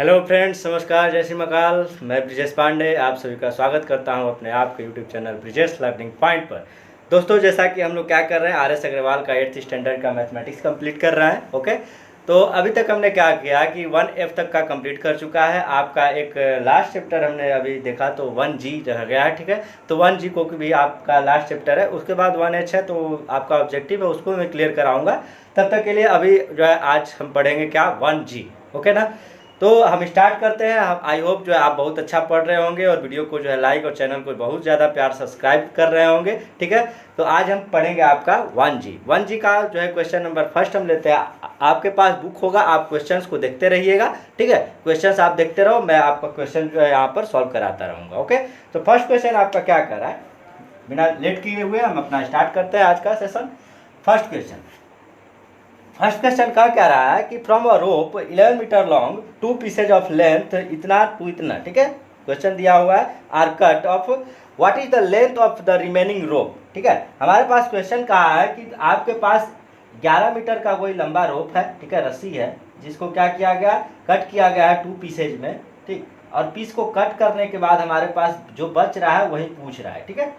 Hello friends, नमस्कार, जय श्री महाकाल। मैं ब्रिजेश पांडे आप सभी का स्वागत करता हूं अपने आपके YouTube channel Brijesh learning point पर। दोस्तों, जैसा कि हम लोग क्या कर रहे हैं, आर एस अग्रवाल का 8th स्टैंडर्ड का मैथमेटिक्स कंप्लीट कर रहे हैं। ओके, तो अभी तक हमने क्या किया कि 1F तक का कंप्लीट कर चुका है। आपका एक लास्ट चैप्टर हमने अभी देखा तो 1G रह गया है। ठीक है, तो 1G को भी आपका लास्ट चैप्टर है, उसके बाद 1H है, तो आपका ऑब्जेक्टिव है, उसको मैं क्लियर कराऊंगा। तब तक के लिए अभी जो है आज हम पढ़ेंगे क्या, 1G। ओके ना, तो हम स्टार्ट करते हैं। हम आई होप जो है आप बहुत अच्छा पढ़ रहे होंगे और वीडियो को जो है लाइक और चैनल को बहुत ज़्यादा प्यार सब्सक्राइब कर रहे होंगे। ठीक है, तो आज हम पढ़ेंगे आपका 1G का जो है क्वेश्चन नंबर फर्स्ट हम लेते हैं। आपके पास बुक होगा, आप क्वेश्चंस को देखते रहिएगा। ठीक है, क्वेश्चंस आप देखते रहो, मैं आपका क्वेश्चन जो है यहाँ पर सॉल्व कराता रहूँगा। ओके, तो फर्स्ट क्वेश्चन आपका क्या कर रहा है, बिना लेट किए हुए हम अपना स्टार्ट करते हैं आज का सेशन। फर्स्ट क्वेश्चन का क्या रहा है कि from a rope 11 metre long 2 pieces of length इतना टू इतना। ठीक है, क्वेश्चन दिया हुआ है are cut off what is the length of the remaining rope. ठीक है, हमारे पास क्वेश्चन कहा है कि आपके पास 11 मीटर का कोई लंबा रोप है। ठीक है, रस्सी है, जिसको क्या किया गया, कट किया गया है 2 पीसेज में। ठीक, और पीस को कट करने के बाद हमारे पास जो बच रहा है वही पूछ रहा है। ठीक है,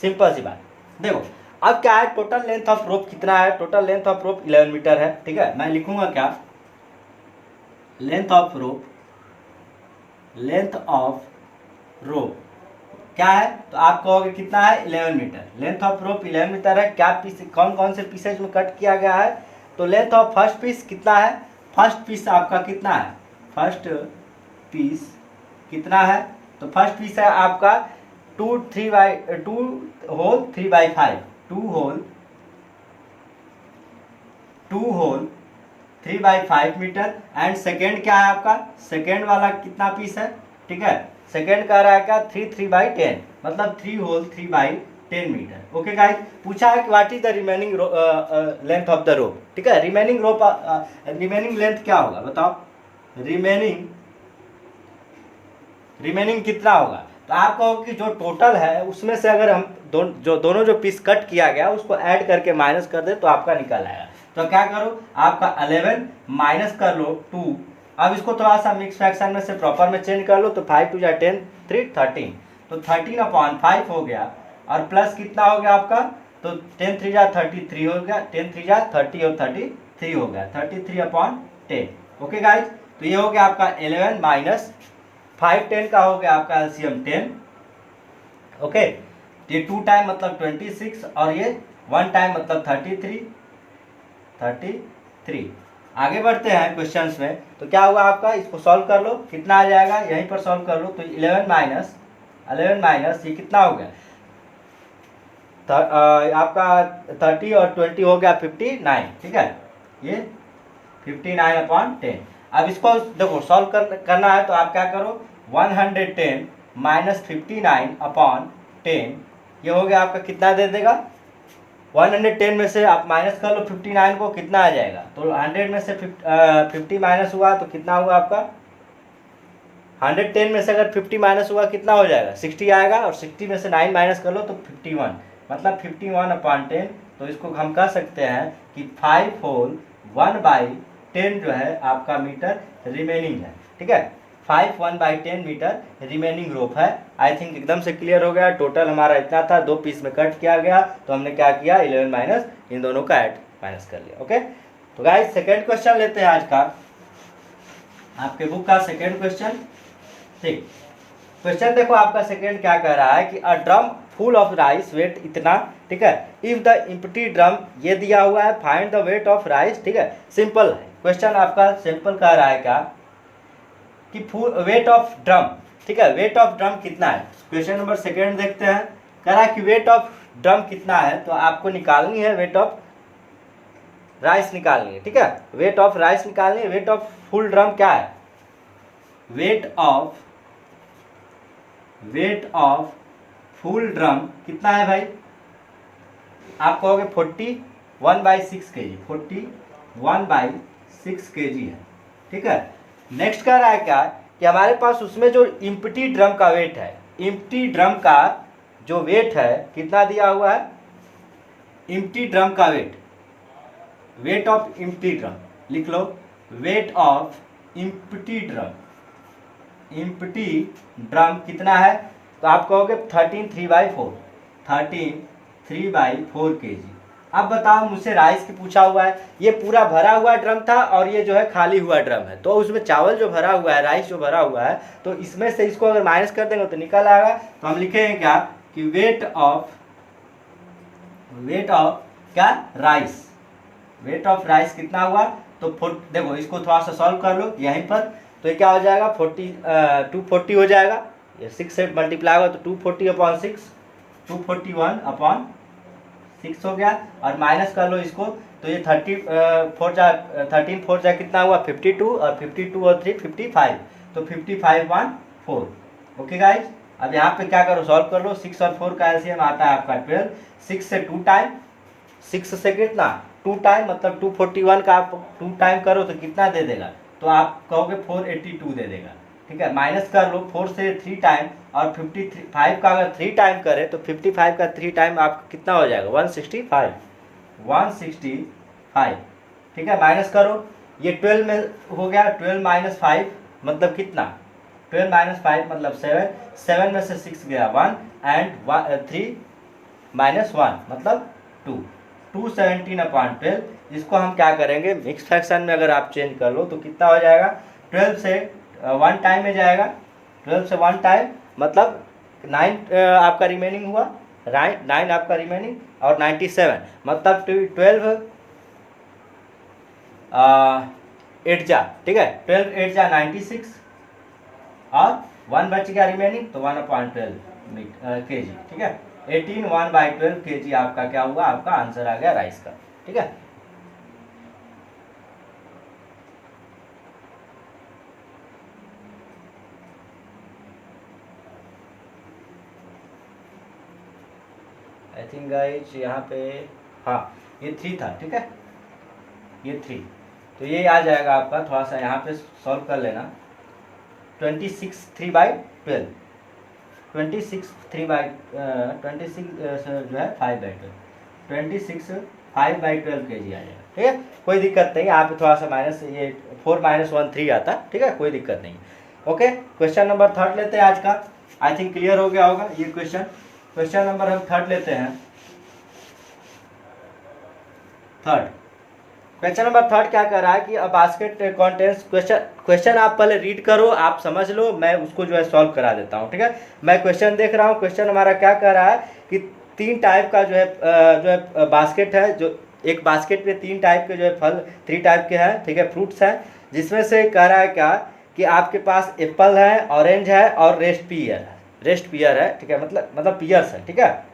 सिंपल सी बात। देखो अब क्या है, टोटल लेंथ ऑफ रोप कितना है, total length of rope 11 metre है। ठीक है, मैं लिखूंगा क्या, लेंथ ऑफ रोप क्या है, तो आप कहोगे कितना है, 11 metre. Length of rope 11 metre है। क्या पीस, कौन कौन से पीसेज में कट किया गया है, तो लेंथ ऑफ फर्स्ट पीस कितना है, फर्स्ट पीस आपका कितना है, फर्स्ट पीस कितना है, तो फर्स्ट पीस है आपका 2 whole 3/5 2 whole 3/5 metre. And second क्या है आपका, सेकेंड वाला कितना पीस है। ठीक है, सेकेंड कह रहा है क्या, 3/10 मतलब 3 होल 3/10 मीटर। ओके गाइस, पूछा है कि what is the remaining length of the rope. ठीक है, रिमेनिंग लेंथ क्या होगा बताओ, रिमेनिंग कितना होगा। तो आप कहो कि जो टोटल है उसमें से अगर हम दोनों जो पीस कट किया गया उसको ऐड करके माइनस कर दे तो आपका निकल आएगा। तो क्या करो, आपका 11 माइनस कर लो 2। अब इसको थोड़ा सा मिक्स फ्रैक्शन में से प्रॉपर में चेंज कर लो, तो 5 2 10 3 13, तो 13/5 हो गया। और प्लस कितना हो गया आपका, तो 10 3 33 हो गया, 10 3 30 और 33 हो गया, 33/10। ओके गाइज, तो ये हो गया आपका 11 माइनस 5 10 का हो गया आपका एलसीएम 10। ओके, ये 2 टाइम मतलब 26 और ये 1 टाइम मतलब 33। आगे बढ़ते हैं क्वेश्चंस में। तो क्या हुआ आपका, इसको सॉल्व कर लो, कितना आ जाएगा, यहीं पर सॉल्व कर लो। तो 11 माइनस ये कितना हो गया, आपका 30 और 20 हो गया 59। ठीक है, ये 59/10। अब इसको देखो सॉल्व करना है, तो आप क्या करो, 110 माइनस 59/10, ये हो गया आपका कितना दे देगा, 110 में से आप माइनस कर लो 59 को, कितना आ जाएगा, तो 100 में से 50 माइनस हुआ तो कितना हुआ आपका, 110 में से अगर 50 माइनस हुआ कितना हो जाएगा, 60 आएगा। और 60 में से 9 माइनस कर लो तो 51, मतलब 51/10। तो इसको हम कह सकते हैं कि 5 होल 1/10 जो है आपका मीटर रिमेनिंग है। ठीक है, 5 1/10 मीटर रिमेनिंग रोप है। आई थिंक एकदम से क्लियर हो गया। टोटल हमारा इतना था, 2 पीस में कट किया गया, तो हमने क्या किया, 11 माइनस इन दोनों का ऐड माइनस कर लिया। ओके, तो गाइस सेकेंड क्वेश्चन लेते हैं आज का, आपके बुक का सेकेंड क्वेश्चन। ठीक, क्वेश्चन देखो आपका सेकेंड क्या कह रहा है कि a drum full of rice weight इतना। ठीक है, इफ द इम्प्टी ड्रम, ये दिया हुआ है, find the weight of rice. ठीक है, सिंपल है क्वेश्चन आपका, सिंपल कह रहा है क्या कि वेट ऑफ ड्रम। ठीक है, वेट ऑफ ड्रम कितना है, क्वेश्चन नंबर सेकेंड देखते हैं। कह रहा है कि वेट ऑफ ड्रम कितना है, तो आपको निकालनी है वेट ऑफ राइस निकालनी है। ठीक है, वेट ऑफ राइस निकालनी है। वेट ऑफ फुल ड्रम क्या है, वेट ऑफ फुल ड्रम कितना है भाई, आप कहोगे 41/6 kg, 41/6 kg है। ठीक है, नेक्स्ट कह रहा है क्या कि हमारे पास उसमें जो इम्प्टी ड्रम का वेट है, इम्प्टी ड्रम का जो वेट है कितना दिया हुआ है, इम्प्टी ड्रम का वेट ऑफ इम्प्टी ड्रम लिख लो, weight of empty drum empty drum कितना है, तो आप कहोगे 13 3/4, 13 3/4 kg। अब बताओ, मुझसे राइस की पूछा हुआ है, ये पूरा भरा हुआ ड्रम था और ये जो है खाली हुआ ड्रम है, तो उसमें चावल जो भरा हुआ है, राइस जो भरा हुआ है, तो इसमें से इसको अगर माइनस कर देंगे तो निकल आएगा। तो हम लिखेंगे क्या कि वेट ऑफ क्या, राइस, वेट ऑफ राइस कितना हुआ, तो देखो इसको थोड़ा सा सॉल्व कर लो यहीं पर, तो ये क्या हो जाएगा 240 हो जाएगा, ये 6 से मल्टीप्लाई होगा तो 240/6, 241/6 हो गया, और माइनस कर लो इसको, तो ये 13 4 जा कितना हुआ 52, और 52 और 3 55, तो 55/4। ओके गाइज, अब यहाँ पे क्या करो, सॉल्व कर लो, 6 और 4 का एलसीएम आता है आपका 12, 6 से 2 टाइम, 6 से कितना 2 टाइम, मतलब 241 का आप 2 टाइम करो तो कितना दे देगा, तो आप कहोगे 482 दे देगा। ठीक है, माइनस कर लो 4 से 3 टाइम, और 55 का अगर 3 टाइम करें तो 55 का 3 टाइम आपका कितना हो जाएगा 165, 165। ठीक है, माइनस करो, ये 12 में हो गया, 12 - 5 मतलब कितना, 12 - 5 मतलब 7, 7 में से 6 गया 1, एंड 3 - 1 मतलब 2, 217/12। इसको हम क्या करेंगे, मिक्स फ्रैक्शन में अगर आप चेंज कर लो तो कितना हो जाएगा, 12 से 1 टाइम में जाएगा, 12 से 1 टाइम मतलब 9 आपका रिमेनिंग हुआ, 9 आपका रिमेनिंग, और 97 मतलब 12 8 जा, ठीक है, 12 8 जा 96, और 1 बच गया रिमेनिंग, तो 1/12 kg। ठीक है, 18 1/12 kg आपका क्या हुआ, आपका आंसर आ गया राइस का। ठीक है, आई थिंक गाइज यहाँ पे, हाँ ये 3 था। ठीक है, ये 3, तो ये आ जाएगा आपका, थोड़ा सा यहाँ पे सॉल्व कर लेना, 26 3/12, 26 26 जो है 5/12, 26 5/12 kg आ जाएगा। ठीक है, कोई दिक्कत नहीं, यहाँ पे थोड़ा सा माइनस, ये 4 - 1 3 आता। ठीक है, कोई दिक्कत नहीं। ओके, क्वेश्चन नंबर 3 लेते हैं आज का, आई थिंक क्लियर हो गया होगा ये क्वेश्चन। क्वेश्चन नंबर हम 3 लेते हैं, क्वेश्चन नंबर 3 क्या कर रहा है कि अ बास्केट कंटेंट्स, क्वेश्चन आप पहले रीड करो, आप समझ लो, मैं उसको जो है सॉल्व करा देता हूँ। ठीक है, मैं क्वेश्चन देख रहा हूँ, क्वेश्चन हमारा क्या कर रहा है कि 3 टाइप का जो है बास्केट है, जो एक बास्केट में 3 टाइप के जो है फल, 3 टाइप के हैं, ठीक है, फ्रूट्स हैं, जिसमें से कह रहा है क्या कि आपके पास एप्पल है, ऑरेंज है, और रेस्ट पियर है। ठीक है, मतलब पियर्स है। ठीक है,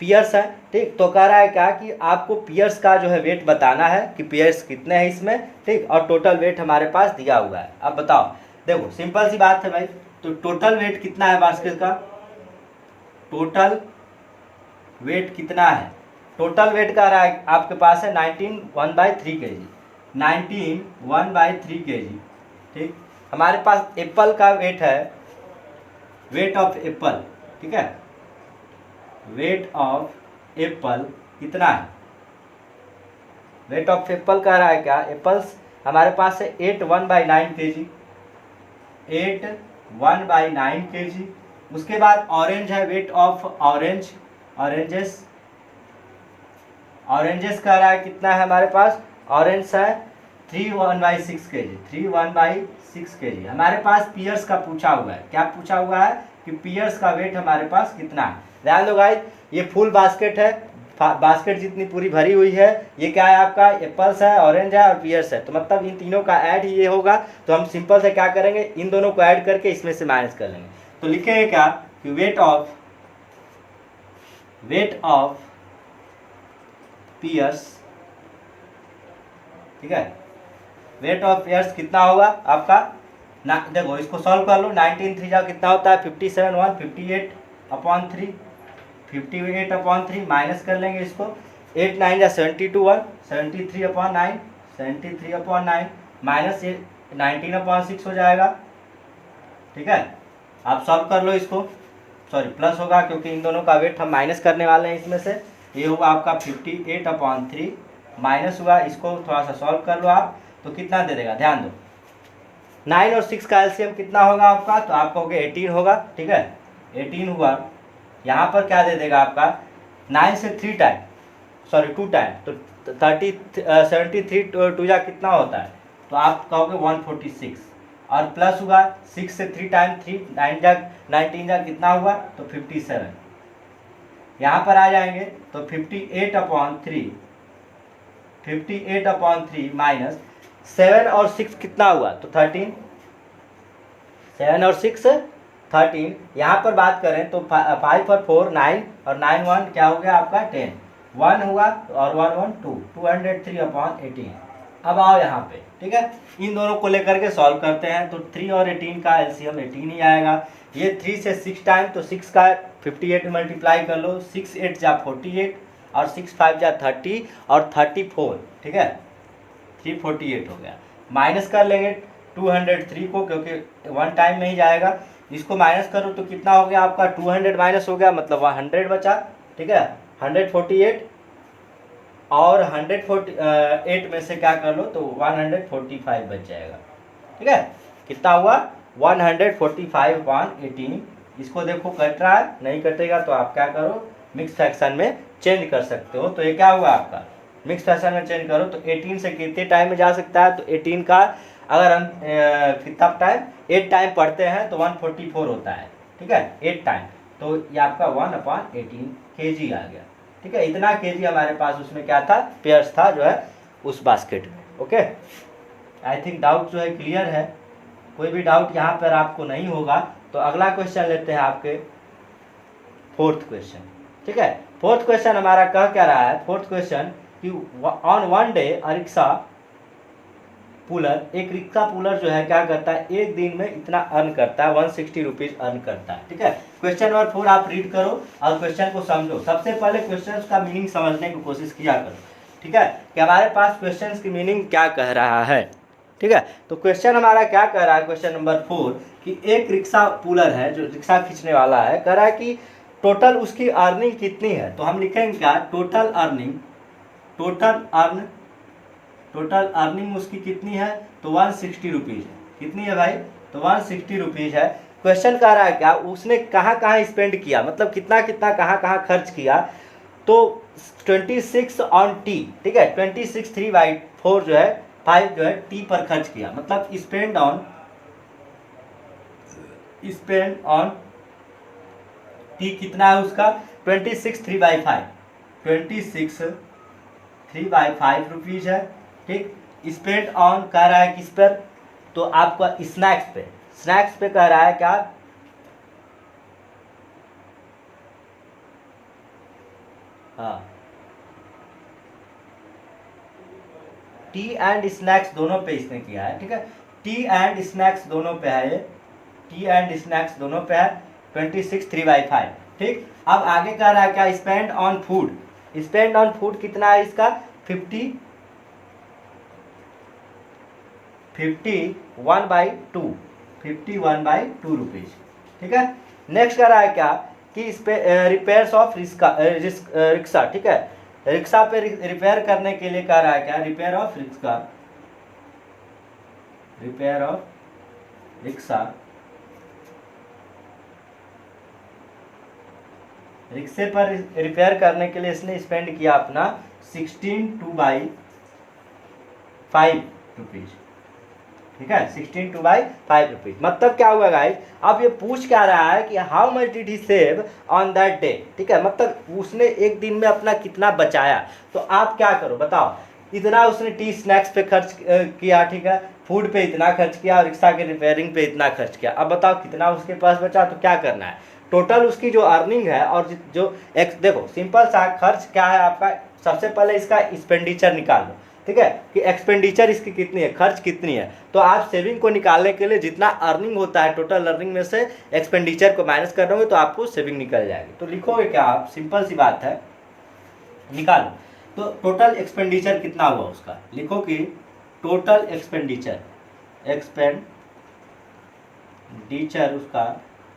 पियर्स है। ठीक, तो कह रहा है क्या कि आपको पियर्स का जो है वेट बताना है कि पियर्स कितने हैं इसमें। ठीक, और टोटल वेट हमारे पास दिया हुआ है। अब बताओ, देखो सिंपल सी बात है भाई, तो टोटल वेट कितना है बास्केट का, टोटल वेट कितना है, टोटल वेट कह रहा है आपके पास है 19 1/3 kg, 19 1/3 kg। ठीक, हमारे पास एप्पल का वेट है, वेट ऑफ एप्पल, ठीक है, वेट ऑफ एप्पल कितना है, वेट ऑफ एप्पल कह रहा है क्या, एप्पल्स हमारे पास है 8 1/9 kg, 8 1/9 kg। उसके बाद ऑरेंज है, वेट ऑफ ऑरेंजेस कह रहा है कितना है हमारे पास, ऑरेंज है 3 1/6 kg, 3 1/6 kg। हमारे पास पियर्स का पूछा हुआ है, क्या पूछा हुआ है कि पियर्स का वेट हमारे पास कितना है। ध्यान दो गाइस, ये फुल बास्केट है, बास्केट जितनी पूरी भरी हुई है, ये क्या है आपका, एप्पल्स है, ऑरेंज है, और पियर्स है, तो मतलब इन तीनों का ऐड ही ये होगा। तो हम सिंपल से क्या करेंगे, इन दोनों को ऐड करके इसमें से माइनस कर लेंगे। तो लिखेंगे क्या कि वेट ऑफ पियर्स, ठीक है, वेट ऑफ पियर्स कितना होगा आपका ना, देखो इसको सॉल्व कर लो, 19 3 जा कितना होता है 57 1, 58/3, 58/3 माइनस कर लेंगे इसको, 8 9 जा 72 1, 73/9, 73/9 माइनस 19/6 हो जाएगा। ठीक है, आप सॉल्व कर लो इसको, सॉरी प्लस होगा क्योंकि इन दोनों का वेट हम माइनस करने वाले हैं इसमें से। ये होगा आपका 58/3 माइनस हुआ, इसको थोड़ा सा सॉल्व कर लो आप, तो कितना दे देगा, ध्यान दो, 9 और 6 का एलसीएम कितना होगा आपका, तो आपका हो गया 18 होगा, ठीक है 18 हुआ। यहाँ पर क्या दे देगा आपका 9 से 3 टाइम, सॉरी 2 टाइम, तो 73 टू जा कितना होता है, तो आप कहोगे 146, और प्लस हुआ 6 से 3 टाइम 3, 9 जा 19 जा कितना हुआ, तो 57। यहाँ पर आ जाएंगे तो 58/3 माइनस 7 और 6 कितना हुआ, तो 13, 7 और 6 13। यहाँ पर बात करें तो 5 और 4 9, और 9 1 क्या हो गया आपका 10, 1 हुआ और 1 1 2, 203/18। अब आओ यहाँ पे, ठीक है, इन दोनों को लेकर के सॉल्व करते हैं। तो 3 और 18 का एलसीएम 18 ही आएगा। ये 3 से 6 टाइम, तो 6 का 58 में मल्टीप्लाई कर लो, 6 8 जा 48, और 6 5 जा 30, और 34, ठीक है 348 हो गया। माइनस कर लेंगे 203 को, क्योंकि 1 टाइम में ही जाएगा। इसको माइनस करो तो कितना हो गया आपका 200 माइनस हो गया, मतलब 100 बचा, ठीक है 148, और 148 में से क्या कर लो तो 145 बच जाएगा, ठीक है। कितना हुआ 145/18। इसको देखो कट रहा है, नहीं कटेगा तो आप क्या करो मिक्स फ्रैक्शन में चेंज कर सकते हो। तो ये क्या हुआ आपका मिक्स फ्रैक्शन में चेंज करो तो 18 से कितने टाइम में जा सकता है, तो 18 का अगर हम कितना टाइम 8 टाइम पढ़ते हैं तो 144 होता है, ठीक है 8 टाइम, तो ये आपका 1/18 kg आ गया, ठीक है। इतना kg हमारे पास उसमें क्या था, पेयर्स था जो है उस बास्केट में। ओके, आई थिंक डाउट जो है क्लियर है। कोई भी डाउट यहाँ पर आपको नहीं होगा तो अगला क्वेश्चन लेते हैं आपके 4th क्वेश्चन, ठीक है। 4th क्वेश्चन हमारा कह क्या रहा है, 4th क्वेश्चन कि on one day rickshaw puller, एक रिक्शा पुलर जो है क्या करता है, एक दिन में इतना अर्न करता है, 160 रुपीज अर्न करता है, ठीक है। क्वेश्चन नंबर 4 आप रीड करो और क्वेश्चन को समझो। सबसे पहले क्वेश्चन का मीनिंग समझने की कोशिश किया करो, ठीक है, कि हमारे पास क्वेश्चन की मीनिंग क्या कह रहा है, ठीक है। तो क्वेश्चन हमारा क्या कह रहा है, क्वेश्चन नंबर 4 कि एक रिक्शा पुलर है जो रिक्शा खींचने वाला है, कह रहा है कि टोटल उसकी अर्निंग कितनी है। तो हम लिखेंगे क्या, टोटल अर्निंग, टोटल अर्निंग उसकी कितनी है, तो 160 रुपीज़ है। कितनी है भाई, तो 160 रुपीज़ है। क्वेश्चन कह रहा है क्या, उसने कहाँ कहाँ स्पेंड किया, मतलब कितना कितना कहाँ कहाँ खर्च किया, तो 26 ऑन टी, ठीक है 26 3/4 जो है 5 जो है टी पर खर्च किया, मतलब स्पेंड ऑन टी कितना है उसका 26 3/5, 26 3/5 रुपीज़ है, ठीक। स्पेंड ऑन कह रहा है किस पर, तो आपका स्नैक्स पे कह रहा है क्या, हाँ टी एंड स्नैक्स दोनों पे इसने किया है, ठीक है। टी एंड स्नैक्स दोनों पे है, ये टी एंड स्नैक्स दोनों पे है 26 3/5, ठीक। अब आगे कह रहा है क्या, spend on food, spend on food कितना है इसका 51/2 रुपीज़, ठीक है। नेक्स्ट कह रहा है क्या कि इस पे रिपेयर्स ऑफ रिक्शा, ठीक है, रिक्शा पे रिपेयर करने के लिए कह रहा है क्या, रिपेयर ऑफ रिक्शा, रिक्शे पर रिपेयर करने के लिए इसने स्पेंड किया अपना 16/5 रुपीज़, ठीक है 16/5 रुपीज़। मतलब क्या हुआ गाइस, अब ये पूछ क्या रहा है कि how much did he save on that day, ठीक है, मतलब उसने एक दिन में अपना कितना बचाया। तो आप क्या करो बताओ, इतना उसने टी स्नैक्स पे खर्च किया, ठीक है, फूड पे इतना खर्च किया, रिक्शा के रिपेयरिंग पे इतना खर्च किया। अब बताओ कितना उसके पास बचा, तो क्या करना है, टोटल उसकी जो अर्निंग है और जो देखो सिंपल सा खर्च क्या है आपका, सबसे पहले इसका एक्सपेंडिचर निकाल लो, ठीक है, कि एक्सपेंडिचर इसकी कितनी है, खर्च कितनी है। तो आप सेविंग को निकालने के लिए जितना अर्निंग होता है टोटल अर्निंग में से एक्सपेंडिचर को माइनस कर दोगे तो आपको सेविंग निकल जाएगी। तो लिखोगे क्या आप, सिंपल सी बात है, निकालो। तो टोटल एक्सपेंडिचर कितना हुआ उसका, लिखो कि टोटल एक्सपेंडिचर उसका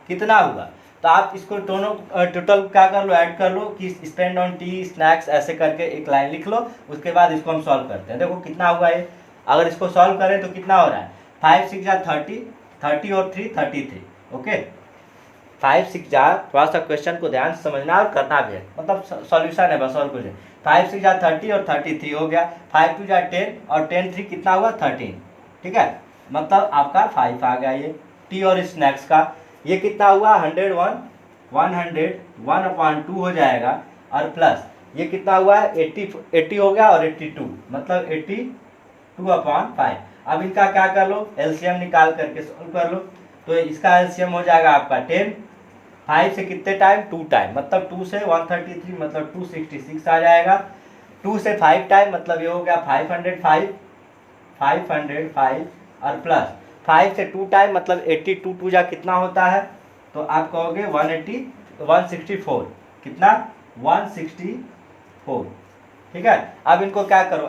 कितना हुआ। तो आप इसको दोनों टोटल क्या कर लो, ऐड कर लो कि स्पेंड ऑन टी स्नैक्स ऐसे करके एक लाइन लिख लो। उसके बाद इसको हम सॉल्व करते हैं। देखो कितना हुआ है, अगर इसको सॉल्व करें तो कितना हो रहा है 5 6 जा 30, 30 और 3 33, ओके। 5 6 जा, थोड़ा सा क्वेश्चन को ध्यान से समझना और करना भी है, मतलब सॉल्यूशन है बस और कुछ नहीं। 5 6 जा 30 और 33 हो गया, 5 2 जा 10 और 10 3 कितना हुआ 13, ठीक है, मतलब आपका 5 आ गया ये। टी और स्नैक्स का ये कितना हुआ 101/2 हो जाएगा, और प्लस ये कितना हुआ 80 हो गया और 82, मतलब 82/5। अब इनका क्या कर लो, एलसीएम निकाल करके सोल्व कर लो। तो इसका एलसीएम हो जाएगा आपका 10, 5 से कितने टाइम 2 टाइम, मतलब 2 से 133 मतलब 266 आ जाएगा। 2 से 5 टाइम मतलब ये हो गया 505 और प्लस 5 से 2 टाइम मतलब 82 2 जा कितना होता है, तो आप कहोगे 164, कितना 164, ठीक है। अब इनको क्या करो,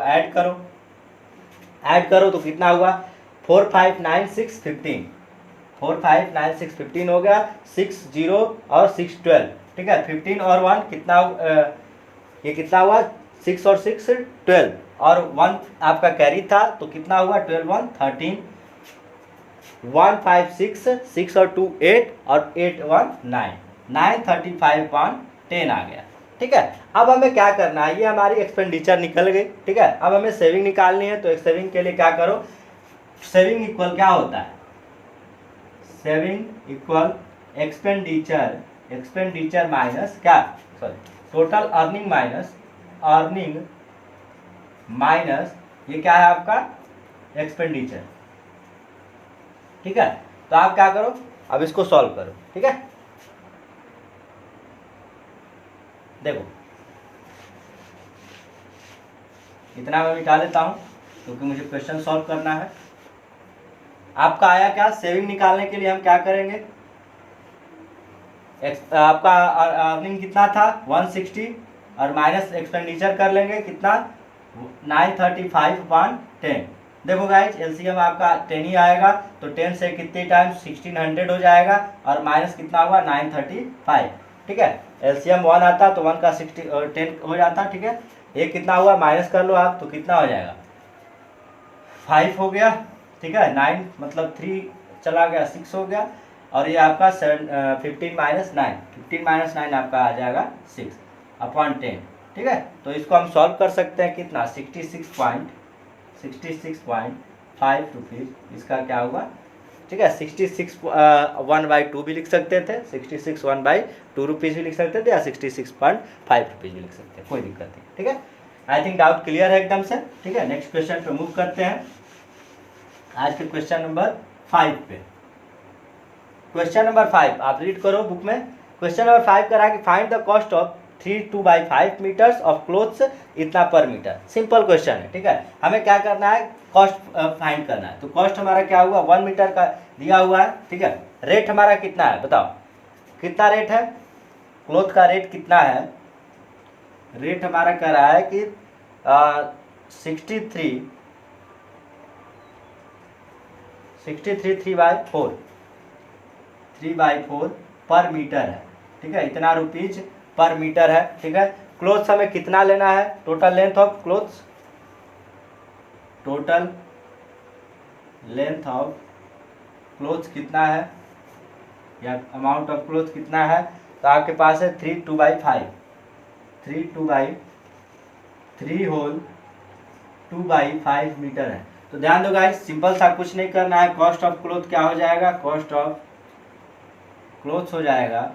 ऐड करो तो कितना हुआ 4 5 9 6 15, 4 5 9 6 15 हो गया, 6 0 और 6 12, ठीक है। 15 और 1 कितना ये कितना हुआ 6 और 6 12 और 1 आपका कैरी था तो कितना हुआ 12 1 13, 1 5 6 6 और 2 8 और 8 1 9 935/10 आ गया, ठीक है। अब हमें क्या करना है, ये हमारी एक्सपेंडिचर निकल गई, ठीक है। अब हमें सेविंग निकालनी है, तो एक सेविंग के लिए क्या करो, सेविंग इक्वल क्या होता है, सेविंग इक्वल एक्सपेंडिचर माइनस क्या, सॉरी टोटल अर्निंग माइनस ये क्या है आपका एक्सपेंडिचर, ठीक है। तो आप क्या करो, अब इसको सॉल्व करो, ठीक है। देखो इतना मैं मिटा लेता हूं क्योंकि मुझे क्वेश्चन सॉल्व करना है। आपका आया क्या, सेविंग निकालने के लिए हम क्या करेंगे, आपका अर्निंग कितना था 160 और माइनस एक्सपेंडिचर कर लेंगे कितना 935/10। देखो गाइज एलसीएम आपका 10 ही आएगा, तो 10 से कितने टाइम्स 1600 हो जाएगा और माइनस कितना हुआ 935, ठीक है। एलसीएम 1 आता तो 1 का 10 हो जाता, ठीक है। ये कितना हुआ माइनस कर लो आप तो कितना हो जाएगा 5 हो गया, ठीक है। 9 मतलब 3 चला गया 6 हो गया, और ये आपका 15 - 9 आपका आ जाएगा 6/10, ठीक है। तो इसको हम सॉल्व कर सकते हैं कितना 66.5 रुपीज़, इसका क्या हुआ, ठीक है। 66 1/2 भी लिख सकते थे, 66 1/2 रुपीज़ भी लिख सकते थे, या 66.5 रुपीज़ भी लिख सकते हैं, कोई दिक्कत नहीं, ठीक है। आई थिंक डाउट क्लियर है एकदम से, ठीक है। नेक्स्ट क्वेश्चन पे मूव करते हैं, आज के क्वेश्चन नंबर 5 पे। क्वेश्चन नंबर 5 आप रीड करो बुक में। क्वेश्चन नंबर 5 करा कि find the cost of 3 2/5 metres of clothes इतना पर मीटर। सिंपल क्वेश्चन है, ठीक है। हमें क्या करना है, कॉस्ट फाइंड करना है। तो कॉस्ट हमारा क्या हुआ 1 मीटर का दिया हुआ है, ठीक है। रेट हमारा कितना है बताओ, कितना रेट है, क्लोथ का रेट कितना है, रेट हमारा कह रहा है कि 63 3/4 पर मीटर है, ठीक है। इतना रुपीज पर मीटर है, ठीक है। क्लोथ्स हमें कितना लेना है, टोटल लेंथ ऑफ क्लोथ्स, कितना है, या अमाउंट ऑफ क्लोथ कितना है, तो आपके पास है 3 2/5 3 होल 2/5 मीटर है। तो ध्यान दो गाइस, सिंपल सा कुछ नहीं करना है। कॉस्ट ऑफ क्लोथ क्या हो जाएगा, कॉस्ट ऑफ क्लोथ्स हो जाएगा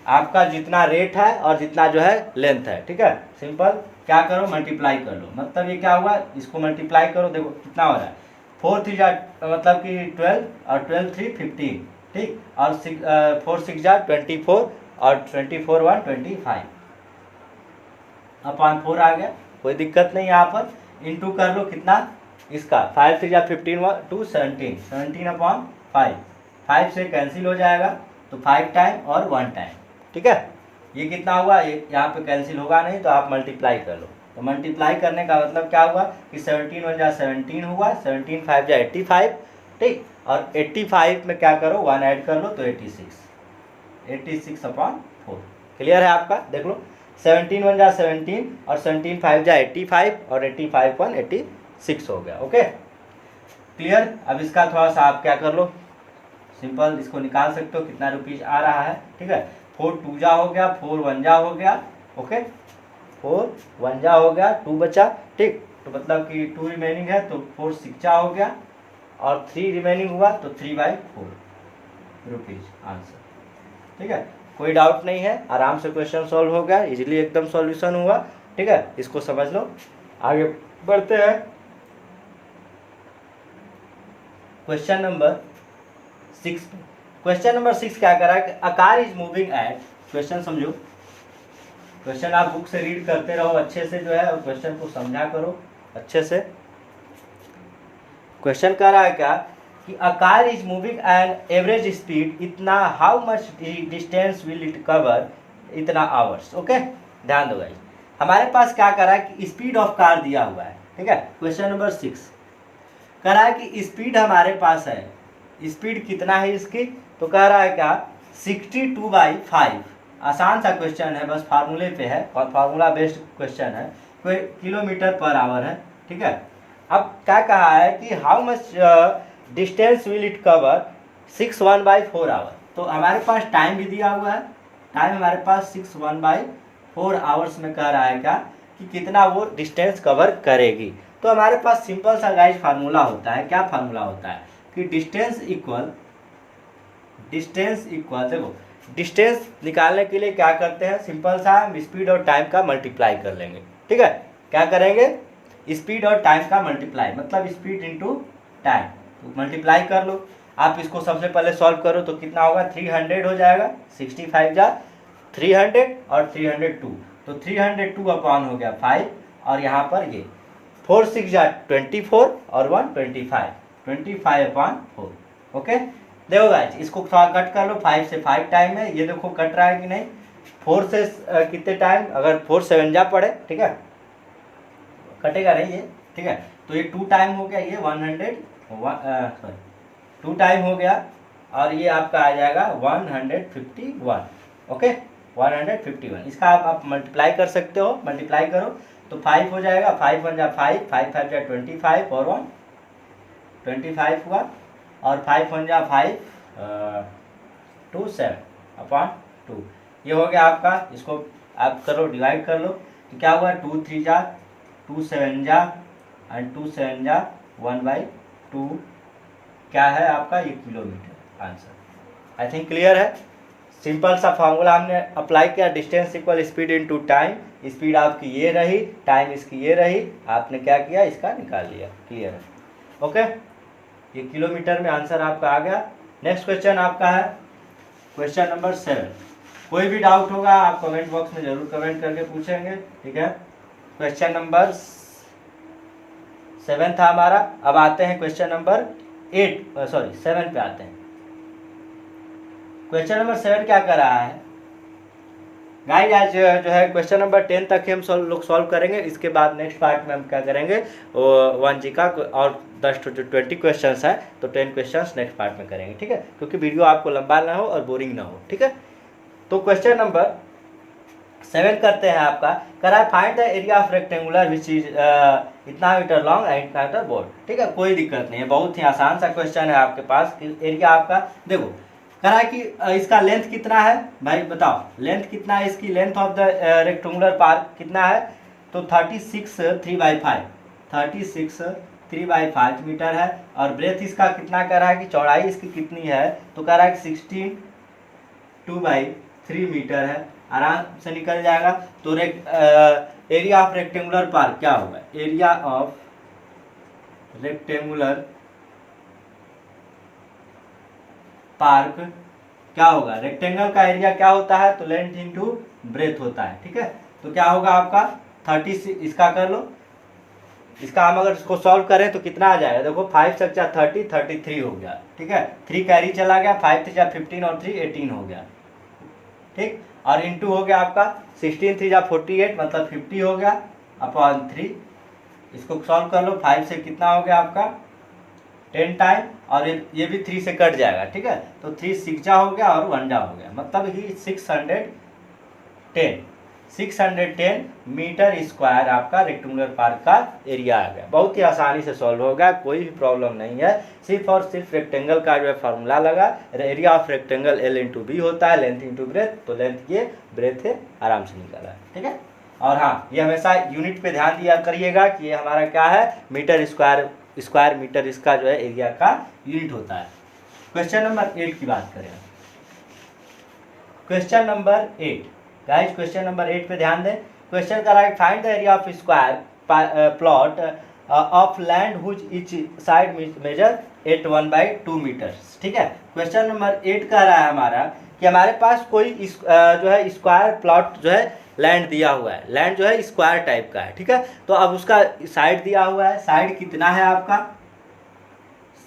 आपका जितना रेट है और जितना जो है लेंथ है, ठीक है। सिंपल क्या करो मल्टीप्लाई कर लो, मतलब ये क्या हुआ, इसको मल्टीप्लाई करो, देखो कितना हो रहा है 4 3 जा मतलब कि 12 और 12 3 15, ठीक, और 4 6 जा 24 और 24 1 25/4 आ गया, कोई दिक्कत नहीं। यहाँ पर इंटू कर लो कितना इसका 5 3 जा 15 2 17/5, 5 से कैंसिल हो जाएगा तो 5 टाइम और 1 टाइम, ठीक है। ये कितना हुआ, ये यहाँ पे कैंसिल होगा नहीं तो आप मल्टीप्लाई कर लो। तो मल्टीप्लाई करने का मतलब क्या हुआ कि 17 1 जा 17 हुआ, 17 5 जा 85, ठीक, और 85 में क्या करो 1 ऐड कर लो तो 86/4। क्लियर है आपका, देख लो 17 1 जा 17 और 17 5 जा 85 और 85 1 86 हो गया, ओके। क्लियर। अब इसका थोड़ा सा आप क्या कर लो, सिंपल इसको निकाल सकते हो कितना रुपीज आ रहा है। ठीक है, 4 2 जा हो गया, 4 1 जा हो गया, ओके 4 1 जा हो गया, 2 बचा। ठीक, तो मतलब कि 2 रिमेनिंग है तो 4 6 जा हो गया और 3 रिमेनिंग हुआ तो 3/4 रुपीज आंसर। ठीक है, कोई डाउट नहीं है, आराम से क्वेश्चन सॉल्व हो गया, इजीली एकदम सॉल्यूशन हुआ। ठीक है, इसको समझ लो। आगे बढ़ते हैं क्वेश्चन नंबर 6 पे। क्वेश्चन नंबर 6 क्या कर रहा है, अ car is moving at, question समझो, क्वेश्चन आप बुक से रीड करते रहो अच्छे से जो है, और क्वेश्चन को समझा करो अच्छे से। क्वेश्चन कह रहा है क्या कि a car is moving an average speed इतना, how much distance will it cover इतना आवर्स। ओके, ध्यान दो गाइस, हमारे पास क्या कर रहा है कि स्पीड ऑफ कार दिया हुआ है। ठीक है, क्वेश्चन नंबर 6 कह रहा है कि स्पीड हमारे पास है, स्पीड कितना है इसकी, तो कह रहा है क्या 62/5। आसान सा क्वेश्चन है, बस फार्मूले पे है और फार्मूला बेस्ड क्वेश्चन है, कोई किलोमीटर पर आवर है। ठीक है, अब क्या कहा है कि how much distance will it cover 61/4 hour. तो हमारे पास टाइम भी दिया हुआ है, टाइम हमारे पास 61/4 आवर्स में कह रहा है क्या कि कितना वो डिस्टेंस कवर करेगी। तो हमारे पास सिंपल सा गाइस फार्मूला होता है, क्या फार्मूला होता है कि डिस्टेंस इक्वल देखो, डिस्टेंस निकालने के लिए क्या करते हैं, सिंपल सा हम स्पीड और टाइम का मल्टीप्लाई कर लेंगे। ठीक है, क्या करेंगे, स्पीड और टाइम का मल्टीप्लाई, मतलब स्पीड इंटू टाइम, तो मल्टीप्लाई कर लो। आप इसको सबसे पहले सॉल्व करो तो कितना होगा, 300 हो जाएगा, 65 जा 300 और 302, तो 302 अपॉन हो गया 5, और यहाँ पर ये 4 6 जा 24 और 1 25/4। ओके, देखो गाइस इसको थोड़ा कट कर लो, 5 से 5 टाइम है, ये देखो कट रहा है कि नहीं, 4 से कितने टाइम, अगर 4 7 जा पड़े, ठीक है कटेगा नहीं ये। ठीक है, तो ये 2 टाइम हो गया, ये 2 टाइम हो गया, और ये आपका आ जाएगा 151। ओके 151, इसका आप मल्टीप्लाई कर सकते हो, मल्टीप्लाई करो तो 5 हो जाएगा, 5 1 जा 5, 5 5 जा 25 और 1 25 हुआ, और 5 1 जा 5 2 7/2, ये हो गया आपका। इसको आप करो डिवाइड कर लो तो क्या हुआ, 2 3 जा 2 7 जा एंड 2 7 जा 1/2, क्या है आपका ये किलोमीटर आंसर। आई थिंक क्लियर है, सिंपल सा फॉर्मूला हमने अप्लाई किया, distance equal speed into time, speed आपकी ये रही, टाइम इसकी ये रही, आपने क्या किया इसका निकाल लिया। क्लियर है, ओके, ये किलोमीटर में आंसर आपका आ गया। नेक्स्ट क्वेश्चन आपका है क्वेश्चन नंबर 7। कोई भी डाउट होगा आप कमेंट बॉक्स में जरूर कमेंट करके पूछेंगे। ठीक है, क्वेश्चन नंबर 7 था हमारा। अब आते हैं क्वेश्चन नंबर 7 पे आते हैं। क्वेश्चन नंबर 7 क्या कर रहा है गाइस, आज जो है क्वेश्चन नंबर 10 तक हम लोग सॉल्व करेंगे, इसके बाद नेक्स्ट पार्ट में हम क्या करेंगे 1G का और 10 to 20 क्वेश्चन है, तो 10 क्वेश्चन नेक्स्ट पार्ट में करेंगे। ठीक है, क्योंकि वीडियो आपको लंबा ना हो और बोरिंग ना हो। ठीक है, तो क्वेश्चन नंबर 7 करते हैं आपका, करा है find the area of rectangular which is इतना मीटर लॉन्ग एंड इतना मीटर ब्रॉड। ठीक है, कोई दिक्कत नहीं है, बहुत ही आसान सा क्वेश्चन है आपके पास। एरिया आपका देखो करा है कि इसका लेंथ कितना है भाई, बताओ लेंथ कितना है, इसकी length of the rectangular park कितना है, तो 36 3/5 मीटर है, और ब्रेथ इसका कितना कह रहा है कि चौड़ाई इसकी कितनी है, तो कह रहा है कि 16 2/3 मीटर है, आराम से निकल जाएगा। तो एरिया ऑफ रेक्टेंगुलर पार्क क्या होगा, एरिया ऑफ रेक्टेंगुलर पार्क क्या होगा, रेक्टेंगल का एरिया क्या होता है, तो लेंथ इंटू ब्रेथ होता है। ठीक है, तो क्या होगा आपका 36, इसका कर लो, इसका हम अगर इसको सॉल्व करें तो कितना आ जाएगा, देखो 5 6 जा 30 33 हो गया। ठीक है, 3 कैरी चला गया, 5 3 जा 15 और 3 18 हो गया। ठीक, और इंटू हो गया आपका 16 3 जा 48, मतलब 50 हो गया अपॉन 3, इसको सॉल्व कर लो, 5 से कितना हो गया आपका 10 टाइम, और ये भी 3 से कट जाएगा। ठीक है, तो 3 6 जा हो गया और 1 जा हो गया, मतलब ही 610 610 मीटर स्क्वायर आपका रेक्टेंगुलर पार्क का एरिया आ गया। बहुत ही आसानी से सॉल्व होगा, कोई भी प्रॉब्लम नहीं है। सिर्फ और सिर्फ रेक्टेंगल का जो है फार्मूला लगा, area of rectangle L into B होता है, लेंथ इंटू ब्रेथ, तो लेंथ ये ब्रेथ है, आराम से निकल रहा है। ठीक है, और हाँ ये हमेशा यूनिट पे ध्यान दिया करिएगा कि ये हमारा क्या है, मीटर स्क्वायर मीटर, इसका जो है एरिया का यूनिट होता है। क्वेश्चन नंबर 8 की बात करें। Question number 8 guys, question number 8 पे ध्यान दें। क्वेश्चन का right, find the area of square plot of land whose each side measure 81/2 metres. ठीक है, क्वेश्चन नंबर 8 कह रहा है हमारा कि हमारे पास कोई जो है स्क्वायर प्लॉट जो है लैंड दिया हुआ है, लैंड जो है स्क्वायर टाइप का है। ठीक है, तो अब उसका साइड दिया हुआ है, साइड कितना है आपका,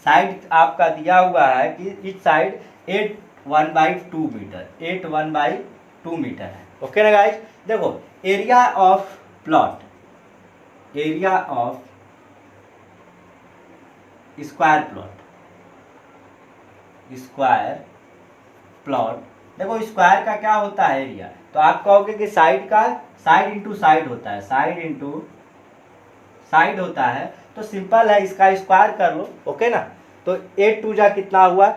साइड आपका दिया हुआ है कि इच साइड 81/2 मीटर, 81/2 मीटर है। ओके ना गाइस, देखो area of plot, area of square plot, square plot, देखो स्क्वायर का क्या होता है एरिया, तो आप कहोगे कि साइड का साइड इंटू साइड होता है, साइड इंटू साइड होता है, तो सिंपल है, इसका स्क्वायर कर लो। ओके ना, तो 8 2 जा कितना हुआ,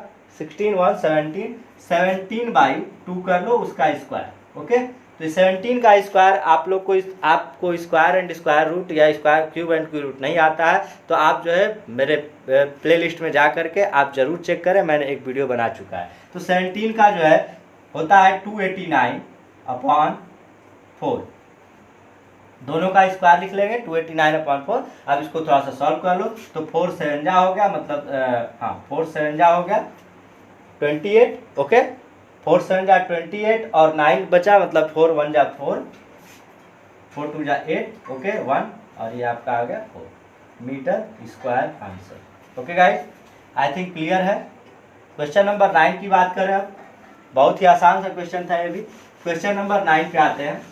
16 1 17, 17/2 कर लो उसका स्क्वायर। ओके, तो 17 का स्क्वायर आप लोग को, आपको स्क्वायर एंड स्क्वायर रूट या square cube and cube root नहीं आता है, तो आप जो है मेरे प्लेलिस्ट में जा करके आप जरूर चेक करें, मैंने एक वीडियो बना चुका है। तो 17 का जो है होता है 289/4, दोनों का स्क्वायर लिख लेंगे 289/4। अब इसको थोड़ा सा सॉल्व कर लो, तो 4 7 जा हो गया, मतलब हाँ 4 7 जा हो गया 28। ओके, 4 7 जा 28 और 9 बचा, मतलब 4 1 जा 4, 4 2 जा 8, ओके 1, और ये आपका आ गया 4 metre square answer. Okay guys, I think clear है। क्वेश्चन नंबर 9 की बात करें अब, बहुत ही आसान सा क्वेश्चन था ये भी। क्वेश्चन नंबर 9 पे आते हैं।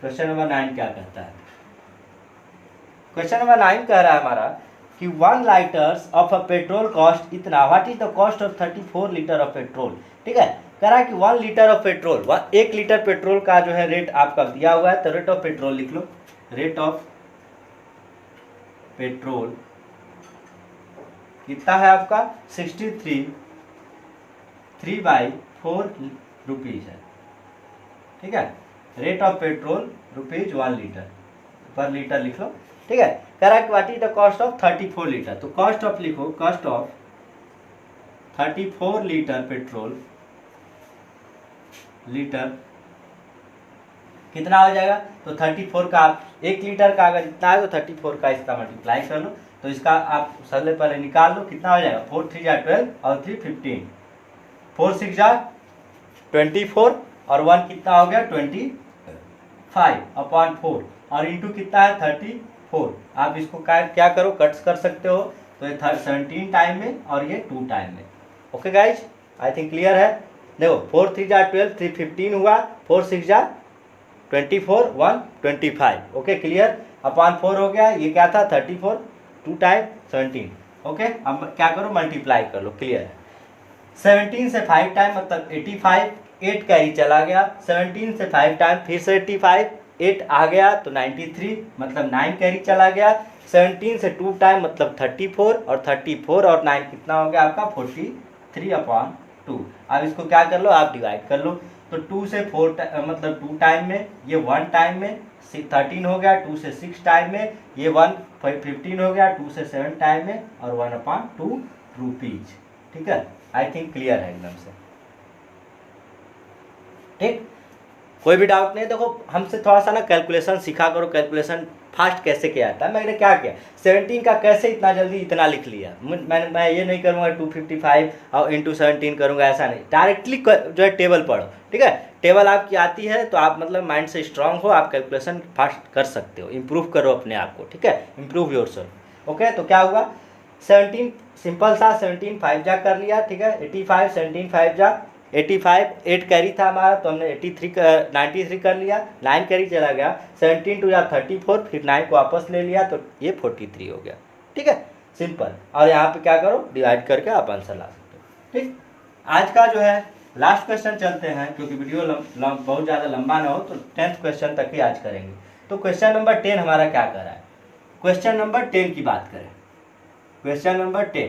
क्वेश्चन नंबर 9 क्या कहता है, क्वेश्चन नंबर 9 कह रहा है हमारा कि 1 litres of a petrol cost इतना, what is the cost of 34 litre of petrol. ठीक है, कह रहा है कि 1 litre of petrol, 1 litre petrol का जो है रेट आपका दिया हुआ है, तो रेट ऑफ पेट्रोल लिख लो, रेट ऑफ पेट्रोल कितना है आपका 63 3/4 रुपीज है। ठीक है, rate of petrol rupees 1 litre, पर लीटर लिख लो। ठीक है, कह रहा है what is the cost of 34 litre, तो कॉस्ट ऑफ लिखो, cost of 34 litre petrol litre कितना हो जाएगा, तो 34 का आप 1 लीटर का अगर इतना है तो 34 का इसका मल्टीप्लाई कर लो, तो इसका आप सबसे पहले निकाल लो कितना हो जाएगा, 4 3 जा 12 और 3 15, 4 6 जा 24 और 1 कितना हो गया 25/4 और इंटू कितना है 34। आप इसको क्या करो, कट्स कर सकते हो, तो ये 17 टाइम में और ये 2 टाइम में। ओके गाइज, आई थिंक क्लियर है। देखो 4 3 जा 12, 3 15 हुआ, 4 6 जा 24, 1 25। ओके क्लियर, अपॉन 4 हो गया, ये क्या था 34, 2 टाइम 17। ओके, अब क्या करो मल्टीप्लाई कर लो, क्लियर है। 17 से 5 टाइम मतलब 85, 8 कैरी चला गया, 17 से 5 टाइम फिर से 85, 8 आ गया तो 93 मतलब 9 कैरी चला गया, 17 से 2 टाइम मतलब 34 और 34 और 9 कितना हो गया आपका 43/2। अब इसको क्या कर लो, आप डिवाइड कर लो, तो 2 से 4 मतलब 2 टाइम में, ये 1 टाइम में 13 हो गया, 2 से 6 टाइम में ये 1 15 हो गया, 2 से 7 टाइम में और 1/2 रुपीज। ठीक है, आई थिंक क्लियर है एकदम से। ठीक, कोई भी डाउट नहीं। देखो हमसे थोड़ा सा ना कैलकुलेशन सीखा करो, कैलकुलेशन फास्ट कैसे किया जाता है। मैंने क्या किया 17 का कैसे इतना जल्दी इतना लिख लिया, मैं ये नहीं करूँगा 255 और इंटू 17 करूँगा, ऐसा नहीं, डायरेक्टली जो है टेबल पढ़ो। ठीक है, टेबल आपकी आती है तो आप मतलब माइंड से स्ट्रांग हो, आप कैलकुलेशन फास्ट कर सकते हो, इम्प्रूव करो अपने आप को। ठीक है, इम्प्रूव योर सेल्फ। ओके, तो क्या हुआ 17 सिंपल सा 17 5 जा कर लिया। ठीक है, 85 17 5 जा 85, 8 कैरी था हमारा तो हमने 93 कर लिया, 9 कैरी चला गया, 17 2 जा 34, फिर 9 को वापस ले लिया तो ये 43 हो गया। ठीक है, सिंपल। और यहाँ पे क्या करो डिवाइड करके आप आंसर ला सकते हो। ठीक, आज का जो है लास्ट क्वेश्चन चलते हैं, क्योंकि वीडियो बहुत ज़्यादा लंबा ना हो, तो 10th क्वेश्चन तक ही आज करेंगे। तो क्वेश्चन नंबर 10 हमारा क्या कर रहा है, क्वेश्चन नंबर 10 की बात करें। क्वेश्चन नंबर 10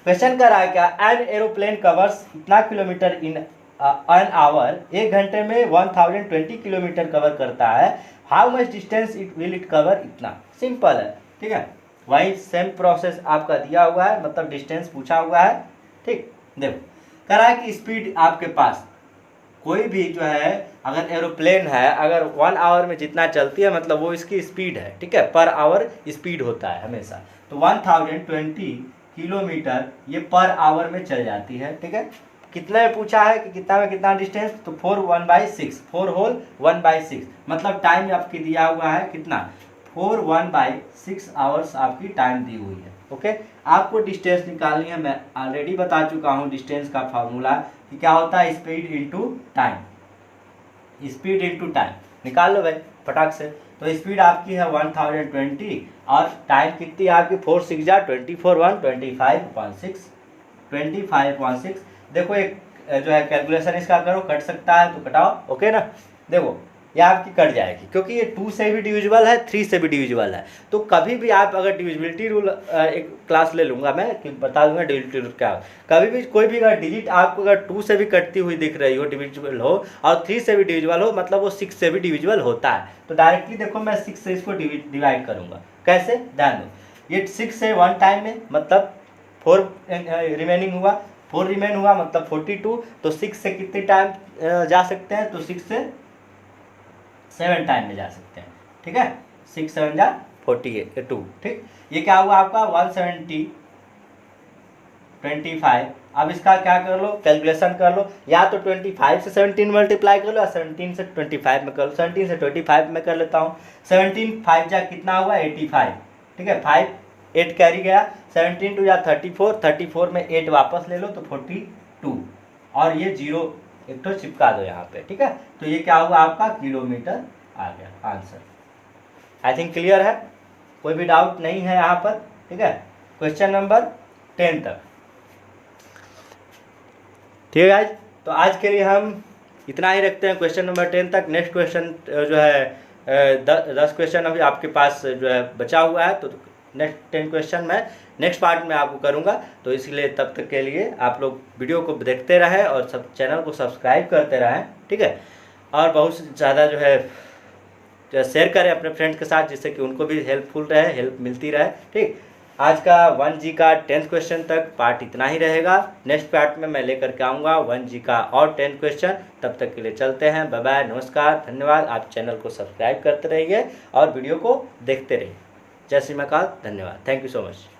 क्वेश्चन कर रहा है क्या, एन एरोप्लेन कवर्स इतना किलोमीटर इन एन आवर, 1 घंटे में 1020 किलोमीटर कवर करता है, how much distance it will it cover, इतना सिंपल है। ठीक है, वही सेम प्रोसेस आपका दिया हुआ है, मतलब डिस्टेंस पूछा हुआ है। ठीक, देखो कह रहा है कि स्पीड आपके पास कोई भी जो है, अगर एरोप्लेन है, अगर 1 आवर में जितना चलती है, मतलब वो इसकी स्पीड है। ठीक है, पर आवर स्पीड होता है हमेशा, तो 1020 किलोमीटर ये पर आवर में चल जाती है। ठीक है, कितने में पूछा है कि कितना में कितना डिस्टेंस, तो 4 1/6, 4 होल 1/6, मतलब टाइम आपकी दिया हुआ है कितना, 4 1/6 आवर्स आपकी टाइम दी हुई है। ओके, आपको डिस्टेंस निकालनी है, मैं ऑलरेडी बता चुका हूँ डिस्टेंस का फार्मूला कि क्या होता है, speed into time, speed into time निकाल लो भाई फटाक से। तो स्पीड आपकी है 1020 और टाइम कितनी है आपकी, 4 6 जा 24 1 25/6, 25/6। देखो एक जो है कैलकुलेशन इसका करो, कट सकता है तो कटाओ। ओके ना, देखो ये आपकी कट जाएगी, क्योंकि ये 2 से भी डिविजिबल है, 3 से भी डिविजिबल है। तो कभी भी आप अगर डिविजिबिलिटी रूल एक क्लास ले लूँगा मैं, कि बता दूंगा डिविजिबिलिटी रूल क्या है। कभी भी कोई भी अगर डिजिट आपको अगर 2 से भी कटती हुई दिख रही हो, डिविजिबल हो, और 3 से भी डिविजिबल हो, मतलब वो 6 से भी डिविजिबल होता है। तो डायरेक्टली देखो मैं 6 से इसको डिवाइड करूँगा, कैसे, ध्यान दो, ये 6 से 1 टाइम में, मतलब 4 रिमेनिंग हुआ, 4 रिमेन हुआ मतलब 42, तो 6 से कितने टाइम जा सकते हैं, तो 6 से 7 टाइम में जा सकते हैं। ठीक है, 6 7 जा 42। ठीक, ये क्या हुआ आपका 170 25। अब इसका क्या कर लो, कैलकुलेशन कर लो, या तो 25 से 17 मल्टीप्लाई कर लो, या 17 से 25 में कर लो। 17 से 25 में कर लेता हूँ, 17 5 जा कितना हुआ 85। ठीक है, 5 8 कैरी गया, 17 2 जा 34, 34 में 8 वापस ले लो तो 42, और ये 0 एक तो चिपका दो यहाँ पे। ठीक है, तो ये क्या हुआ आपका किलोमीटर आ गया आंसर। आई थिंक क्लियर है, कोई भी डाउट नहीं है यहाँ पर। ठीक है, क्वेश्चन नंबर 10 तक। ठीक है गाइज, तो आज के लिए हम इतना ही रखते हैं, क्वेश्चन नंबर 10 तक। नेक्स्ट क्वेश्चन जो है 10 क्वेश्चन अभी आपके पास जो है बचा हुआ है, तो नेक्स्ट 10 क्वेश्चन मैं नेक्स्ट पार्ट में आपको करूंगा। तो इसलिए तब तक के लिए आप लोग वीडियो को देखते रहें और सब चैनल को सब्सक्राइब करते रहें। ठीक है, और बहुत ज़्यादा जो है शेयर करें अपने फ्रेंड्स के साथ, जिससे कि उनको भी हेल्पफुल रहे, हेल्प मिलती रहे। ठीक, आज का 1G का 10th क्वेश्चन तक पार्ट इतना ही रहेगा। नेक्स्ट पार्ट में मैं लेकर के आऊँगा 1G का और 10 क्वेश्चन। तब तक के लिए चलते हैं, बाय बाय, नमस्कार, धन्यवाद। आप चैनल को सब्सक्राइब करते रहिए और वीडियो को देखते रहिए। जय श्री महाकाल, धन्यवाद, थैंक यू सो मच।